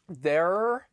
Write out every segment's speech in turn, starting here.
there...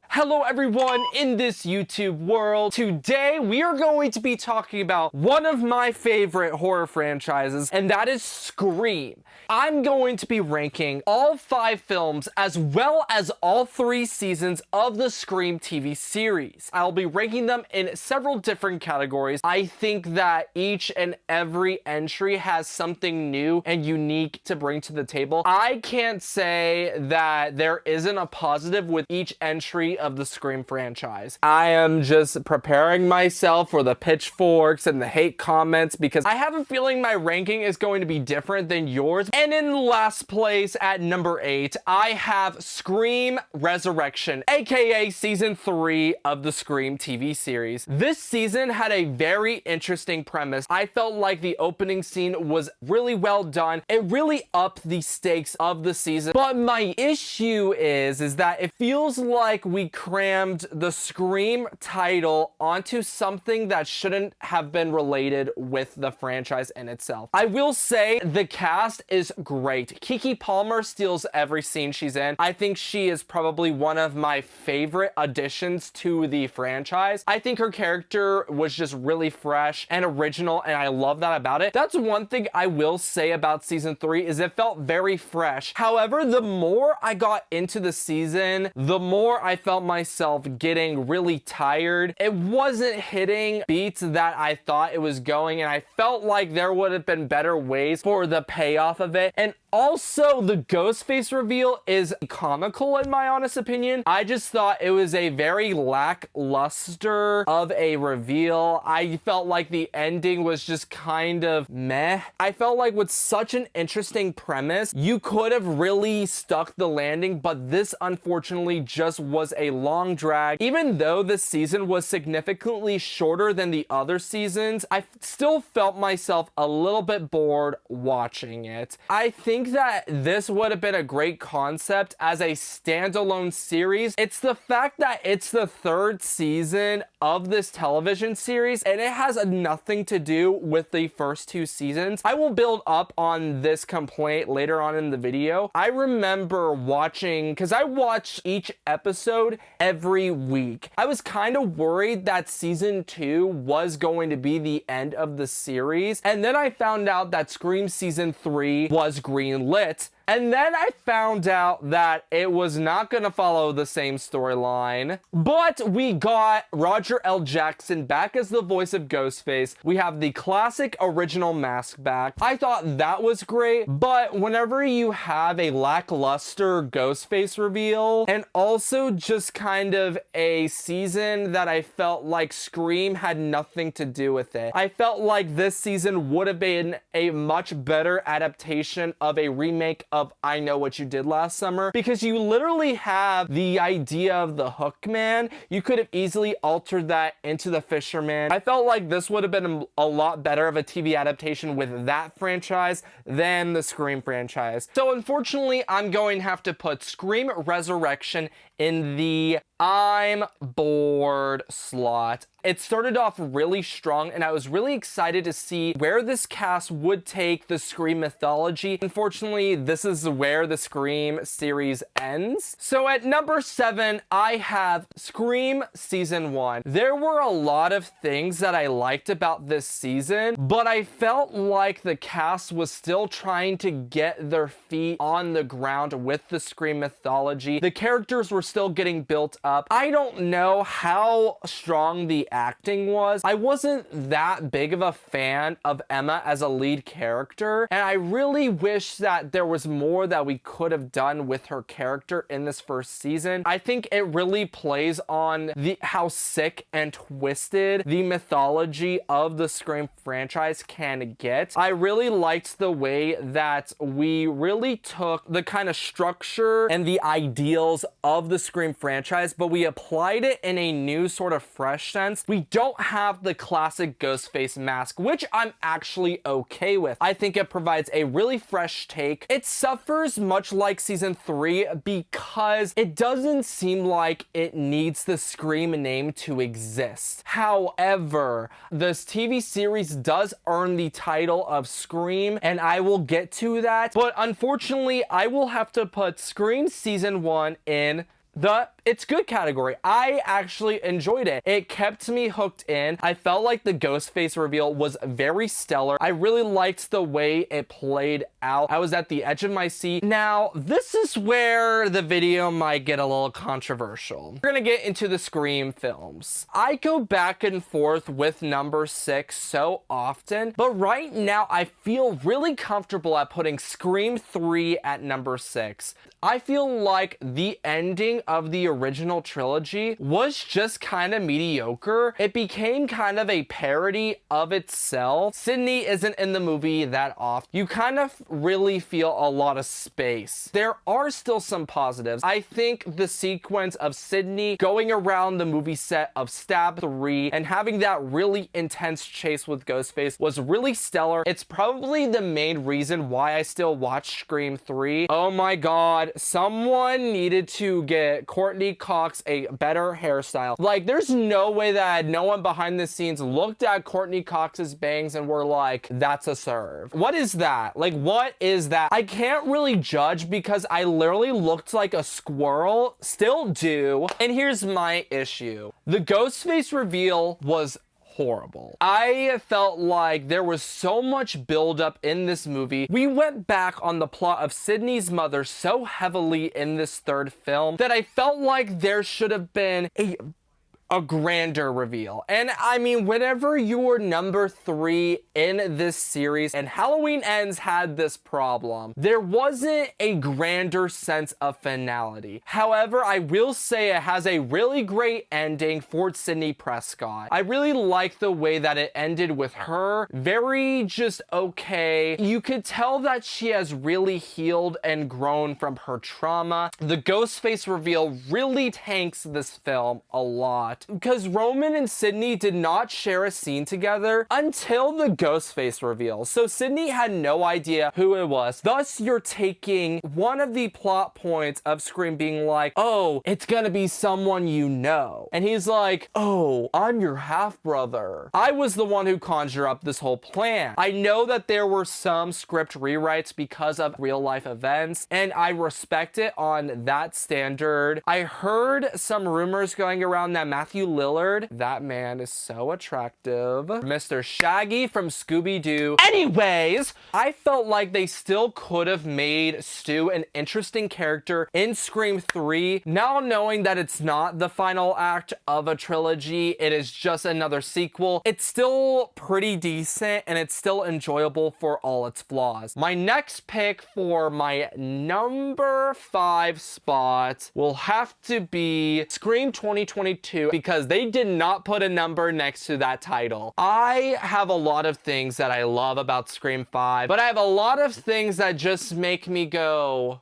Hello everyone in this YouTube world. Today we are going to be talking about one of my favorite horror franchises, and that is Scream. I'm going to be ranking all 5 films as well as all 3 seasons of the Scream TV series. I'll be ranking them in several different categories. I think that each and every entry has something new and unique to bring to the table. I can't say that there isn't a positive with each entry of the Scream franchise. I am just preparing myself for the pitchforks and the hate comments because I have a feeling my ranking is going to be different than yours. And in last place at number 8, I have Scream Resurrection, aka season 3 of the Scream TV series. This season had a very interesting premise. I felt like the opening scene was really well done. It really upped the stakes of the season. But my issue is that it feels like we crammed the Scream title onto something that shouldn't have been related with the franchise in itself. I will say the cast is great. Keke Palmer steals every scene she's in. I think she is probably one of my favorite additions to the franchise. I think her character was just really fresh and original, and I love that about it. That's one thing I will say about season 3 is it felt very fresh. However, the more I got into the season, the more I felt myself getting really tired. It wasn't hitting beats that I thought it was going, and I felt like there would have been better ways for the payoff of it. And also, the Ghostface reveal is comical in my honest opinion. I just thought it was a very lackluster of a reveal. I felt like the ending was just kind of meh. I felt like with such an interesting premise, you could have really stuck the landing, but this unfortunately just was a long drag. Even though this season was significantly shorter than the other seasons, I still felt myself a little bit bored watching it. I think that this would have been a great concept as a standalone series. It's the fact that it's the 3rd season of this television series and it has nothing to do with the first 2 seasons. I will build up on this complaint later on in the video. I remember watching, because I watch each episode every week. I was kind of worried that season 2 was going to be the end of the series, and then I found out that Scream season 3 was greenlit. And then I found out that it was not going to follow the same storyline. But we got Roger L. Jackson back as the voice of Ghostface. We have the classic original mask back. I thought that was great. But whenever you have a lackluster Ghostface reveal, and also just kind of a season that I felt like Scream had nothing to do with it. I felt like this season would have been a much better adaptation of a remake of I Know What You Did Last Summer, because you literally have the idea of the Hook Man. You could have easily altered that into the Fisherman. I felt like this would have been a lot better of a TV adaptation with that franchise than the Scream franchise. So unfortunately, I'm going to have to put Scream Resurrection in the I'm bored slot. It started off really strong, and I was really excited to see where this cast would take the Scream mythology. Unfortunately, this is where the Scream series ends. So at number 7, I have Scream Season 1. There were a lot of things that I liked about this season, but I felt like the cast was still trying to get their feet on the ground with the Scream mythology. The characters were still getting built up. I don't know how strong the acting was. I wasn't that big of a fan of Emma as a lead character, and I really wish that there was more that we could have done with her character in this first season. I think it really plays on how sick and twisted the mythology of the Scream franchise can get. I really liked the way that we really took the kind of structure and the ideals of the the Scream franchise, but we applied it in a new sort of fresh sense. We don't have the classic Ghostface mask, which I'm actually okay with. I think it provides a really fresh take. It suffers much like season 3 because it doesn't seem like it needs the Scream name to exist. However, this TV series does earn the title of Scream, and I will get to that, but unfortunately I will have to put Scream season 1 in the it's good category. I actually enjoyed it. It kept me hooked in. I felt like the Ghostface reveal was very stellar. I really liked the way it played out. I was at the edge of my seat. Now, this is where the video might get a little controversial. We're gonna get into the Scream films. I go back and forth with number 6 so often, but right now I feel really comfortable at putting Scream 3 at number 6. I feel like the ending of the original trilogy was just kind of mediocre. It became kind of a parody of itself. Sidney isn't in the movie that often. You kind of really feel a lot of space. There are still some positives. I think the sequence of Sidney going around the movie set of Stab 3 and having that really intense chase with Ghostface was really stellar. It's probably the main reason why I still watch Scream 3. Oh my god, someone needed to get Courtney Cox a better hairstyle. Like, there's no way that no one behind the scenes looked at Courtney Cox's bangs and were like, that's a serve. What is that? Like, what is that? I can't really judge because I literally looked like a squirrel, still do. And here's my issue. The Ghostface reveal was horrible. I felt like there was so much buildup in this movie. We went back on the plot of Sidney's mother so heavily in this third film that I felt like there should have been a grander reveal. And I mean, whenever you're number 3 in this series, and Halloween Ends had this problem, there wasn't a grander sense of finality. However, I will say it has a really great ending for Sidney Prescott. I really like the way that it ended with her very just okay. You could tell that she has really healed and grown from her trauma. The Ghostface reveal really tanks this film a lot, because Roman and Sidney did not share a scene together until the Ghostface reveal. So Sidney had no idea who it was. Thus, you're taking one of the plot points of Scream being like, oh, it's gonna be someone you know. And he's like, oh, I'm your half-brother. I was the one who conjured up this whole plan. I know that there were some script rewrites because of real-life events, and I respect it on that standard. I heard some rumors going around that Matthew Lillard, that man is so attractive. Mr. Shaggy from Scooby-Doo. Anyways, I felt like they still could have made Stu an interesting character in Scream 3. Now knowing that it's not the final act of a trilogy, it is just another sequel, it's still pretty decent and it's still enjoyable for all its flaws. My next pick for my number 5 spot will have to be Scream 2022, because they did not put a number next to that title. I have a lot of things that I love about Scream 5, but I have a lot of things that just make me go,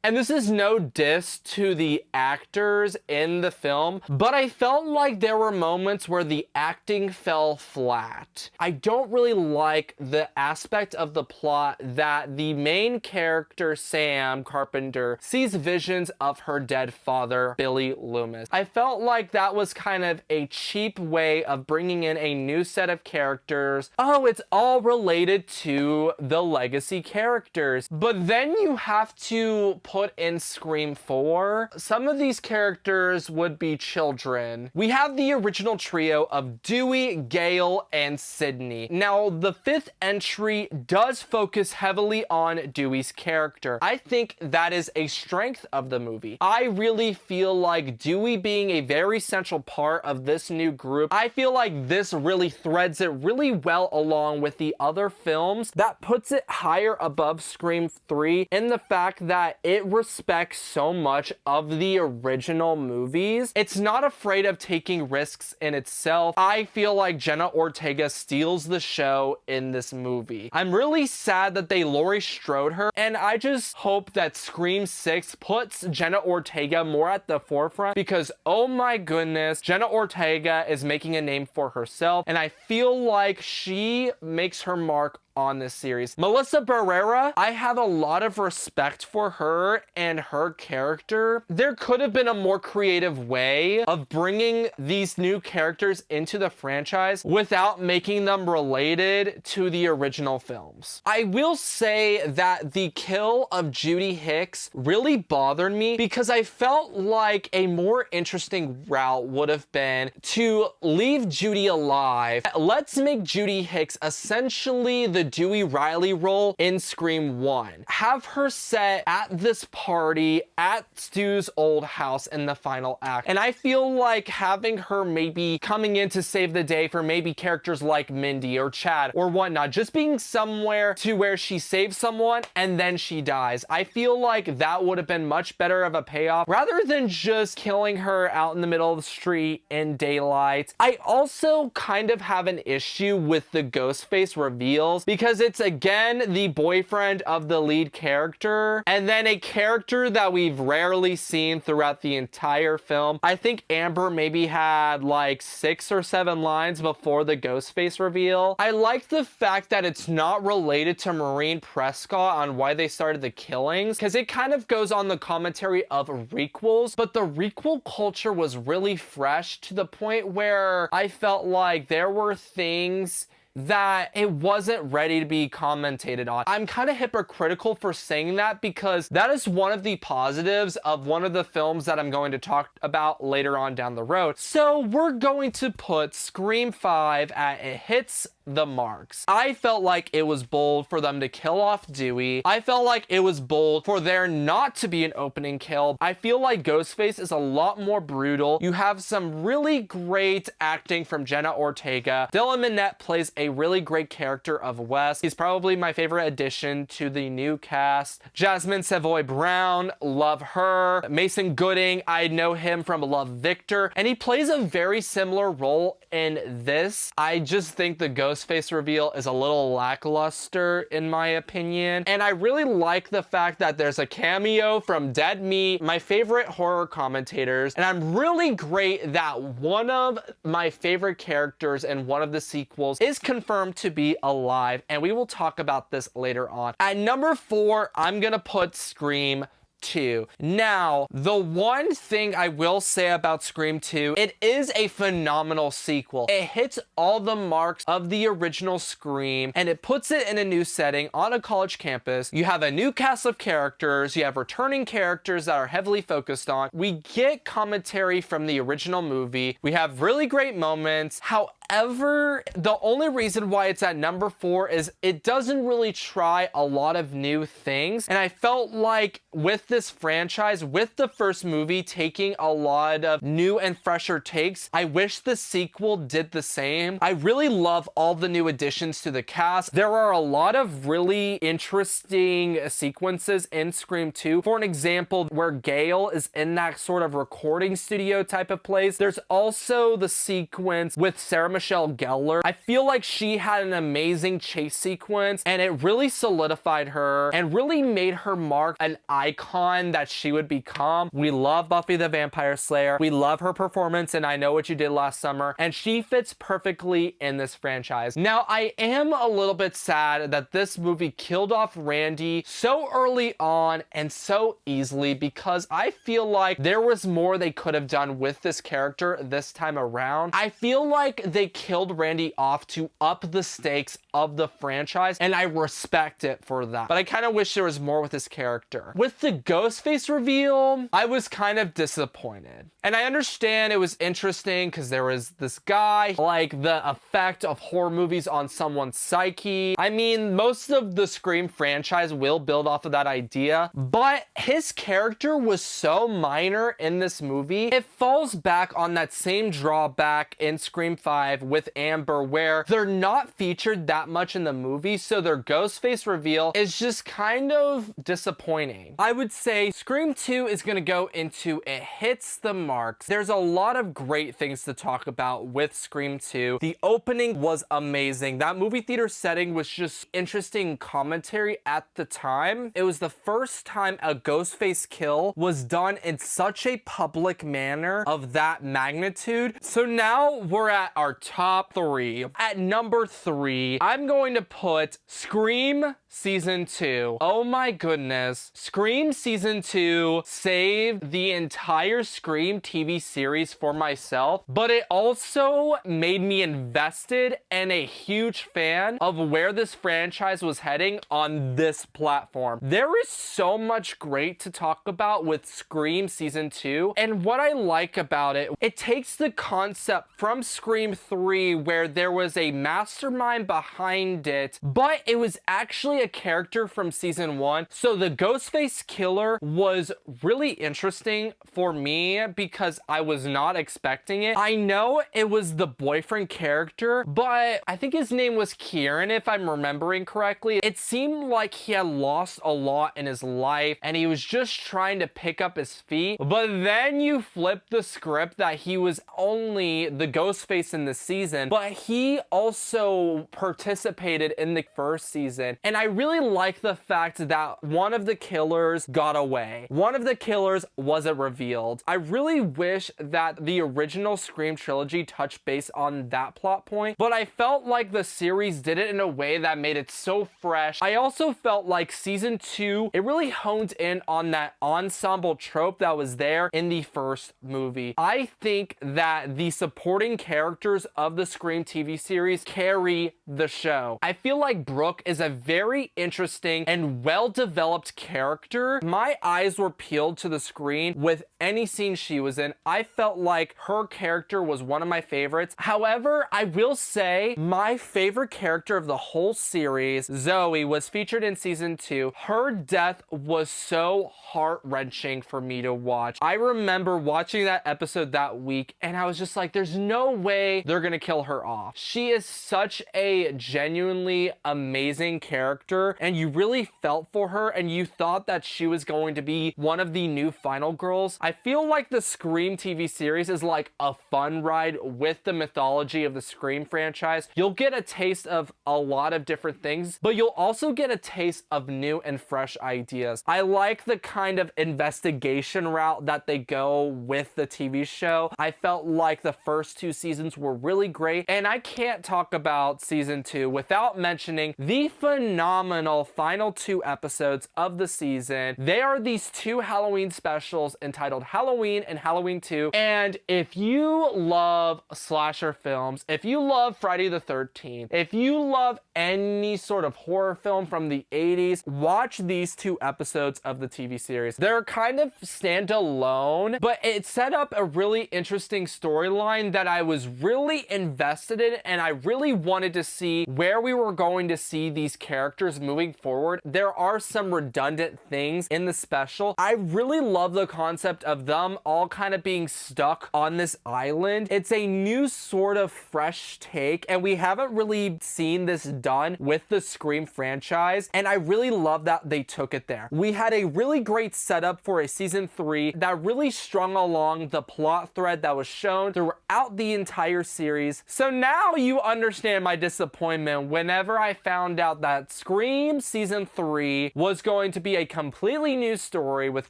And this is no diss to the actors in the film, but I felt like there were moments where the acting fell flat. I don't really like the aspect of the plot that the main character, Sam Carpenter, sees visions of her dead father, Billy Loomis. I felt like that was kind of a cheap way of bringing in a new set of characters. Oh, it's all related to the legacy characters. But then you have to put in Scream 4, some of these characters would be children. We have the original trio of Dewey, Gale, and Sidney. Now, the fifth entry does focus heavily on Dewey's character. I think that is a strength of the movie. I really feel like Dewey being a very central part of this new group, I feel like this really threads it really well along with the other films. That puts it higher above Scream 3 in the fact that it it respects so much of the original movies. It's not afraid of taking risks in itself. I feel like Jenna Ortega steals the show in this movie. I'm really sad that they Laurie Strode her, and I just hope that Scream 6 puts Jenna Ortega more at the forefront, because oh my goodness, Jenna Ortega is making a name for herself, and I feel like she makes her mark on this series. Melissa Barrera, I have a lot of respect for her and her character. There could have been a more creative way of bringing these new characters into the franchise without making them related to the original films. I will say that the kill of Judy Hicks really bothered me, because I felt like a more interesting route would have been to leave Judy alive. Let's make Judy Hicks essentially the Dewey Riley role in Scream 1. Have her set at this party at Stu's old house in the final act. And I feel like having her maybe coming in to save the day for maybe characters like Mindy or Chad or whatnot, just being somewhere to where she saves someone and then she dies. I feel like that would have been much better of a payoff rather than just killing her out in the middle of the street in daylight. I also kind of have an issue with the Ghostface reveals, because it's again the boyfriend of the lead character, and then a character that we've rarely seen throughout the entire film. I think Amber maybe had like 6 or 7 lines before the Ghostface reveal. I like the fact that it's not related to Maureen Prescott on why they started the killings, because it kind of goes on the commentary of requels, but the requel culture was really fresh to the point where I felt like there were things that it wasn't ready to be commentated on. I'm kind of hypocritical for saying that, because that is one of the positives of one of the films that I'm going to talk about later on down the road. So we're going to put Scream 5 at it hits the marks. I felt like it was bold for them to kill off Dewey. I felt like it was bold for there not to be an opening kill. I feel like Ghostface is a lot more brutal. You have some really great acting from Jenna Ortega. Dylan Minnette plays a really great character of Wes. He's probably my favorite addition to the new cast. Jasmine Savoy Brown, love her. Mason Gooding, I know him from Love, Victor, and he plays a very similar role in this. I just think the Ghostface reveal is a little lackluster in my opinion, and I really like the fact that there's a cameo from Dead Meat, my favorite horror commentators, and I'm really great that one of my favorite characters in one of the sequels is confirmed to be alive, and we will talk about this later on. At number 4, I'm gonna put Scream 2. Now, the one thing I will say about Scream 2, it is a phenomenal sequel. It hits all the marks of the original Scream, and it puts it in a new setting on a college campus. You have a new cast of characters, you have returning characters that are heavily focused on. We get commentary from the original movie. We have really great moments. However, the only reason why it's at number 4 is it doesn't really try a lot of new things, and I felt like with this franchise, with the first movie taking a lot of new and fresher takes, I wish the sequel did the same. I really love all the new additions to the cast. There are a lot of really interesting sequences in Scream 2. For an example, where Gail is in that sort of recording studio type of place. There's also the sequence with Sarah Michelle Gellar. I feel like she had an amazing chase sequence, and it really solidified her and really made her mark an icon that she would become. We love Buffy the Vampire Slayer. We love her performance in I Know What You Did Last Summer, and she fits perfectly in this franchise. Now, I am a little bit sad that this movie killed off Randy so early on and so easily, because I feel like there was more they could have done with this character this time around. I feel like they killed Randy off to up the stakes of the franchise, and I respect it for that. But I kind of wish there was more with this character. With the Ghostface reveal, I was kind of disappointed. And I understand it was interesting because there was this guy, like the effect of horror movies on someone's psyche. I mean, most of the Scream franchise will build off of that idea, but his character was so minor in this movie. It falls back on that same drawback in Scream 5 5 with Amber, where they're not featured that much in the movie, so their Ghostface reveal is just kind of disappointing. I would say Scream 2 is going to go into it hits the marks. There's a lot of great things to talk about with Scream 2. The opening was amazing. That movie theater setting was just interesting commentary at the time. It was the first time a Ghostface kill was done in such a public manner of that magnitude. So now we're at our top 3. At number 3, I'm going to put Scream Season 2. Oh my goodness. Scream Season 2 saved the entire Scream TV series for myself, but it also made me invested and a huge fan of where this franchise was heading on this platform. There is so much great to talk about with Scream Season 2, and what I like about it, it takes the concept from Scream 3 where there was a mastermind behind it, but it was actually a character from Season 1. So the Ghostface killer was really interesting for me because I was not expecting it. I know it was the boyfriend character, but I think his name was Kieran, if I'm remembering correctly. It seemed like he had lost a lot in his life and he was just trying to pick up his feet. But then you flip the script that he was only the Ghostface in the season, but he also participated in the first season. And I really like the fact that one of the killers got away. One of the killers wasn't revealed. I really wish that the original Scream trilogy touched base on that plot point, but I felt like the series did it in a way that made it so fresh. I also felt like Season 2, it really honed in on that ensemble trope that was there in the first movie. I think that the supporting characters of the Scream TV series carry the show. I feel like Brooke is a very interesting and well-developed character. My eyes were peeled to the screen with any scene she was in. I felt like her character was one of my favorites. However, I will say my favorite character of the whole series, Zoe, was featured in Season 2. Her death was so heart-wrenching for me to watch. I remember watching that episode that week and I was just like, there's no way they're gonna kill her off. She is such a genuinely amazing character and you really felt for her and you thought that she was going to be one of the new final girls. I feel like the Scream TV series is like a fun ride with the mythology of the Scream franchise. You'll get a taste of a lot of different things, but you'll also get a taste of new and fresh ideas. I like the kind of investigation route that they go with the TV show. I felt like the first 2 seasons were really great, and I can't talk about Season 2 without mentioning the phenomenal final 2 episodes of the season. They are these 2 Halloween specials entitled Halloween and Halloween 2, and if you love slasher films, if you love Friday the 13th, if you love any sort of horror film from the 80s, watch these 2 episodes of the TV series. They're kind of standalone, but it set up a really interesting storyline that I was really invested in, and I really wanted to see where we were going to see these characters moving forward. There are some redundant things in the special. I really love the concept of them all kind of being stuck on this island. It's a new sort of fresh take, and we haven't really seen this done with the Scream franchise, and I really love that they took it there. We had a really great setup for a Season 3 that really strung along the plot thread that was shown throughout the entire series. So now you understand my disappointment whenever I found out that Scream Season 3 was going to be a completely new story with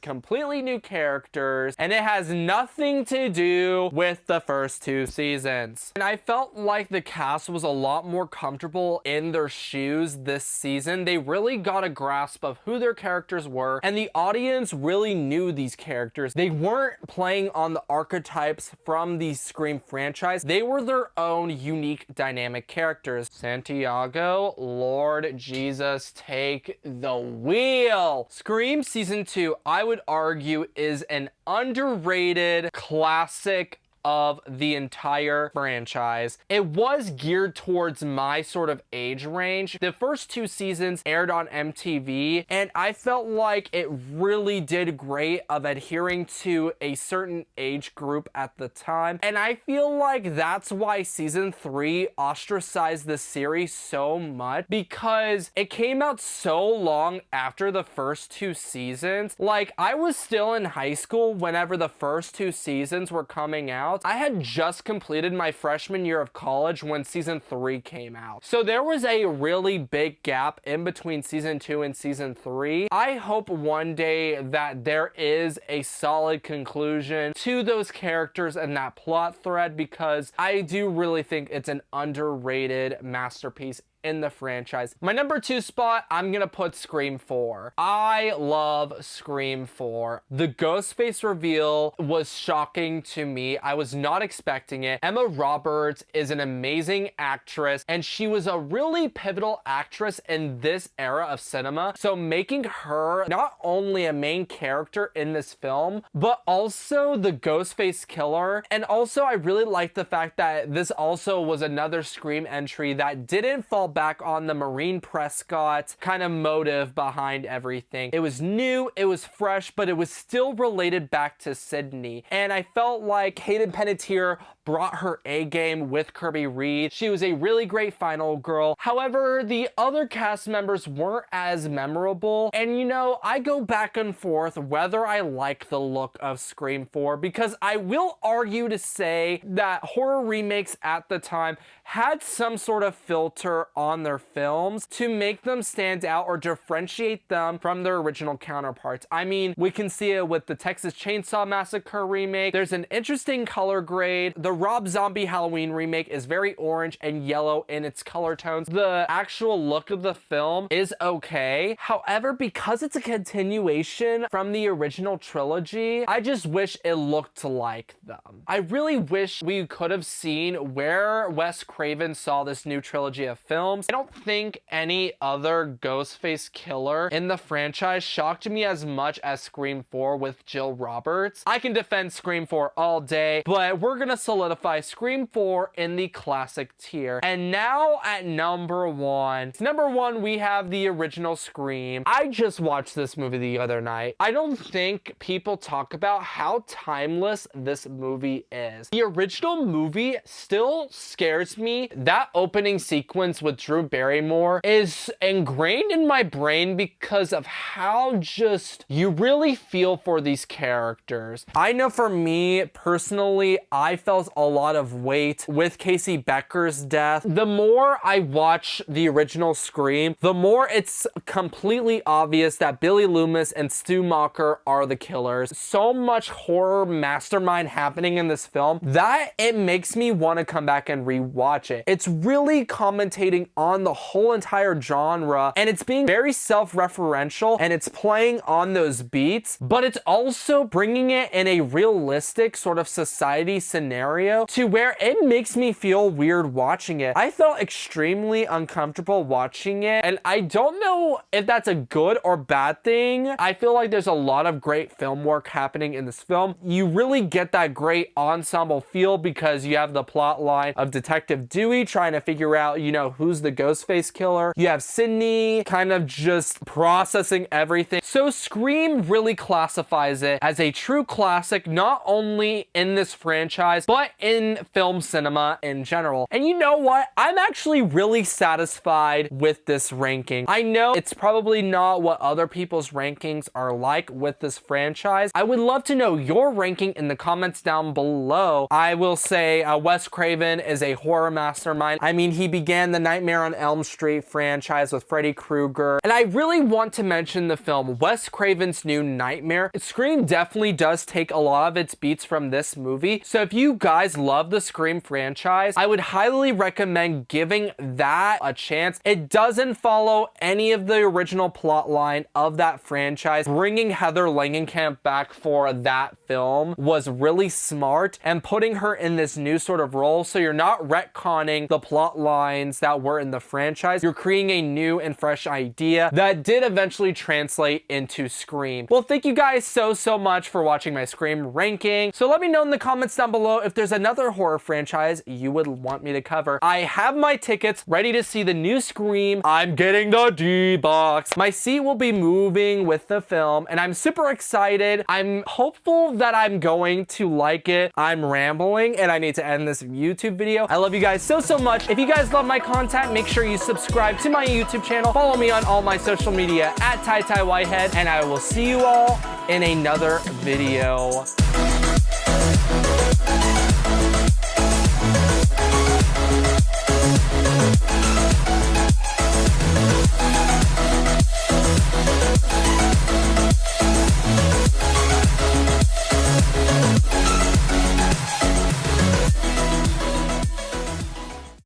completely new characters, and it has nothing to do with the first 2 seasons. And I felt like the cast was a lot more comfortable in their shoes this season. They really got a grasp of who their characters were, and the audience really knew these characters. They weren't playing on the archetypes from the Scream franchise. They were their own unique dynamic characters. Santiago, Lord Jesus, take the wheel. Scream Season 2, I would argue, is an underrated classic of the entire franchise. It was geared towards my sort of age range. The first 2 seasons aired on MTV, and I felt like it really did great of adhering to a certain age group at the time. And I feel like that's why season 3 ostracized the series so much, because it came out so long after the first 2 seasons. Like, I was still in high school whenever the first 2 seasons were coming out. I had just completed my freshman year of college when season 3 came out. So there was a really big gap in between season 2 and season 3. I hope one day that there is a solid conclusion to those characters and that plot thread, because I do really think it's an underrated masterpiece in the franchise. My number 2 spot, I'm gonna put Scream 4. I love Scream 4. The Ghostface reveal was shocking to me. I was not expecting it. Emma Roberts is an amazing actress, and she was a really pivotal actress in this era of cinema. So making her not only a main character in this film, but also the Ghostface killer. And also, I really like the fact that this also was another Scream entry that didn't fall back on the Maureen Prescott kind of motive behind everything. It was new, it was fresh, but it was still related back to Sydney. And I felt like Hayden Panettiere brought her A game with Kirby Reed. She was a really great final girl. However, the other cast members weren't as memorable. And you know, I go back and forth whether I like the look of Scream 4, because I will argue to say that horror remakes at the time had some sort of filter on their films to make them stand out or differentiate them from their original counterparts. I mean, we can see it with the Texas Chainsaw Massacre remake. There's an interesting color grade. The Rob Zombie Halloween remake is very orange and yellow in its color tones. The actual look of the film is okay. However, because it's a continuation from the original trilogy, I just wish it looked like them. I really wish we could have seen where Wes Craven saw this new trilogy of films. I don't think any other Ghostface killer in the franchise shocked me as much as Scream 4 with Jill Roberts. I can defend Scream 4 all day, but we're gonna solidify Scream 4 in the classic tier. And now at number 1. Number 1, we have the original Scream. I just watched this movie the other night. I don't think people talk about how timeless this movie is. The original movie still scares me. That opening sequence with Drew Barrymore is ingrained in my brain because of how just you really feel for these characters. I know for me personally, I felt a lot of weight with Casey Becker's death. The more I watch the original Scream, the more it's completely obvious that Billy Loomis and Stu Macher are the killers. So much horror mastermind happening in this film that it makes me want to come back and rewatch it. It's really commentating on the whole entire genre, and it's being very self-referential, and it's playing on those beats, but it's also bringing it in a realistic sort of society scenario to where it makes me feel weird watching it. I felt extremely uncomfortable watching it, and I don't know if that's a good or bad thing. I feel like there's a lot of great film work happening in this film. You really get that great ensemble feel because you have the plot line of Detective Dewey trying to figure out, you know, who's the Ghostface killer. You have Sydney kind of just processing everything. So Scream really classifies it as a true classic, not only in this franchise, but in film cinema in general. And you know what? I'm actually really satisfied with this ranking. I know it's probably not what other people's rankings are like with this franchise. I would love to know your ranking in the comments down below. I will say Wes Craven is a horror mastermind. I mean, he began the Nightmare on Elm Street franchise with Freddy Krueger. And I really want to mention the film Wes Craven's New Nightmare. Scream definitely does take a lot of its beats from this movie. So if you guys love the Scream franchise, I would highly recommend giving that a chance. It doesn't follow any of the original plot line of that franchise. Bringing Heather Langenkamp back for that film was really smart, and putting her in this new sort of role, so you're not retconning the plot lines that were in the franchise. You're creating a new and fresh idea that did eventually translate into Scream. Well, thank you guys so much for watching my Scream ranking. So let me know in the comments down below if there's there's another horror franchise you would want me to cover, I have my tickets ready to see the new Scream. I'm getting the D-box. My seat will be moving with the film, and I'm super excited. I'm hopeful that I'm going to like it. I'm rambling, and I need to end this YouTube video. I love you guys so much. If you guys love my content, make sure you subscribe to my YouTube channel. Follow me on all my social media at TyTyWhitehead, and I will see you all in another video.